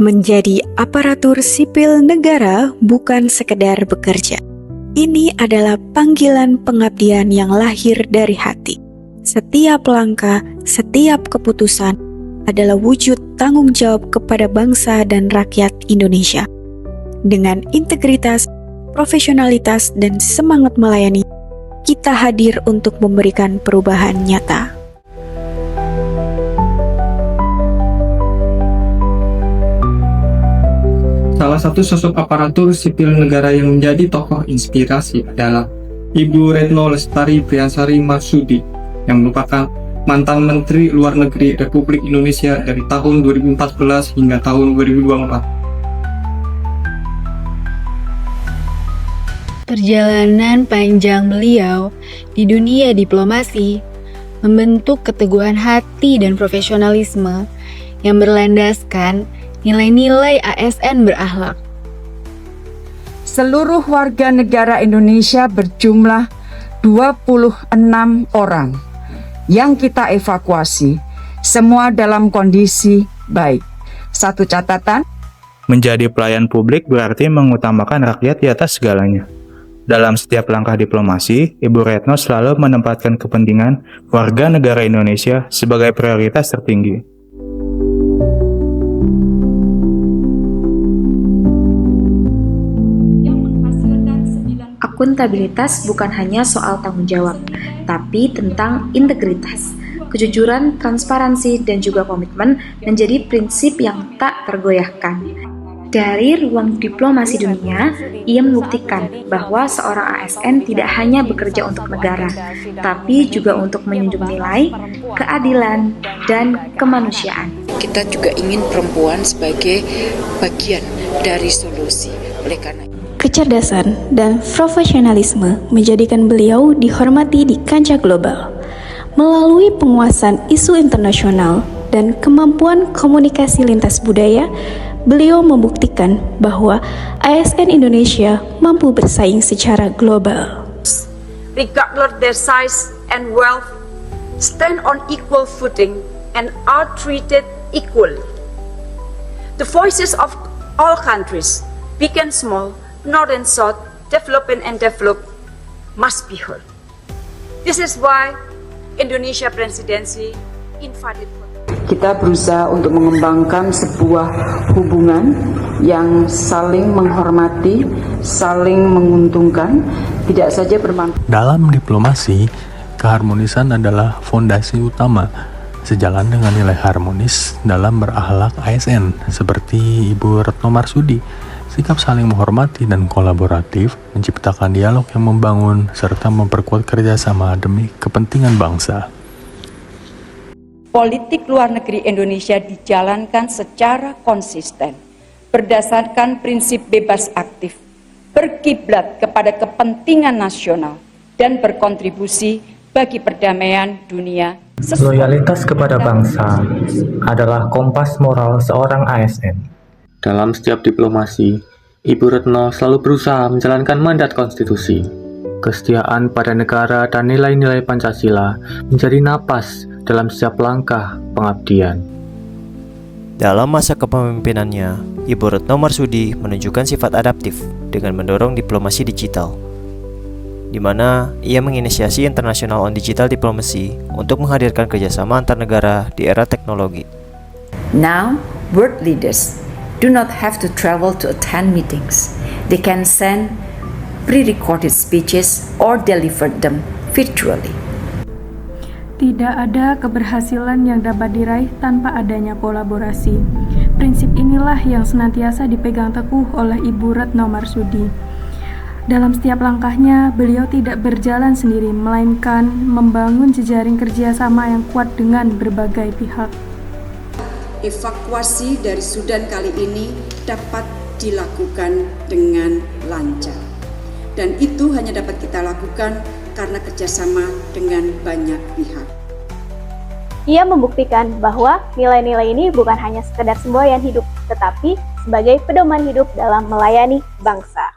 Menjadi aparatur sipil negara bukan sekedar bekerja. Ini adalah panggilan pengabdian yang lahir dari hati. Setiap langkah, setiap keputusan adalah wujud tanggung jawab kepada bangsa dan rakyat Indonesia. Dengan integritas, profesionalitas, dan semangat melayani, kita hadir untuk memberikan perubahan nyata. Salah satu sosok aparatur sipil negara yang menjadi tokoh inspirasi adalah Ibu Retno Lestari Priyansari Marsudi, yang merupakan mantan Menteri Luar Negeri Republik Indonesia dari tahun 2014 hingga tahun 2024. Perjalanan panjang beliau di dunia diplomasi membentuk keteguhan hati dan profesionalisme yang berlandaskan nilai-nilai ASN berakhlak. Seluruh warga negara Indonesia berjumlah 26 orang yang kita evakuasi, semua dalam kondisi baik. Satu catatan, menjadi pelayan publik berarti mengutamakan rakyat di atas segalanya. Dalam setiap langkah diplomasi, Ibu Retno selalu menempatkan kepentingan warga negara Indonesia sebagai prioritas tertinggi. Akuntabilitas bukan hanya soal tanggung jawab, tapi tentang integritas, kejujuran, transparansi, dan juga komitmen menjadi prinsip yang tak tergoyahkan. Dari ruang diplomasi dunia, ia membuktikan bahwa seorang ASN tidak hanya bekerja untuk negara, tapi juga untuk menjunjung nilai, keadilan, dan kemanusiaan. Kita juga ingin perempuan sebagai bagian dari solusi. Oleh karena kecerdasan dan profesionalisme menjadikan beliau dihormati di kancah global. Melalui penguasaan isu internasional dan kemampuan komunikasi lintas budaya, beliau membuktikan bahwa ASN Indonesia mampu bersaing secara global. Regardless their size and wealth, stand on equal footing and are treated equally. The voices of all countries, big and small, North and South, developing and developed, must be heard. This is why Indonesia Presidency invited. kita berusaha untuk mengembangkan sebuah hubungan yang saling menghormati, saling menguntungkan, tidak saja bermanfaat. Dalam diplomasi, keharmonisan adalah fondasi utama, sejalan dengan nilai harmonis dalam berakhlak ASN, seperti Ibu Retno Marsudi. Sikap saling menghormati dan kolaboratif menciptakan dialog yang membangun serta memperkuat kerjasama demi kepentingan bangsa. Politik luar negeri Indonesia dijalankan secara konsisten, berdasarkan prinsip bebas aktif, berkiblat kepada kepentingan nasional, dan berkontribusi bagi perdamaian dunia. Loyalitas kepada bangsa adalah kompas moral seorang ASN. Dalam setiap diplomasi, Ibu Retno selalu berusaha menjalankan mandat konstitusi. Kesetiaan pada negara dan nilai-nilai Pancasila menjadi napas dalam setiap langkah pengabdian. Dalam masa kepemimpinannya, Ibu Retno Marsudi menunjukkan sifat adaptif dengan mendorong diplomasi digital, di mana ia menginisiasi International on Digital Diplomacy untuk menghadirkan kerjasama antar negara di era teknologi. Now, world leaders do not have to travel to attend meetings. They can send pre-recorded speeches or deliver them virtually. Tidak ada keberhasilan yang dapat diraih tanpa adanya kolaborasi. Prinsip inilah yang senantiasa dipegang teguh oleh Ibu Retno Marsudi. Dalam setiap langkahnya, beliau tidak berjalan sendiri, melainkan membangun jejaring kerjasama yang kuat dengan berbagai pihak. Evakuasi dari Sudan kali ini dapat dilakukan dengan lancar. Dan itu hanya dapat kita lakukan karena kerjasama dengan banyak pihak. Ia membuktikan bahwa nilai-nilai ini bukan hanya sekedar semboyan hidup, tetapi sebagai pedoman hidup dalam melayani bangsa.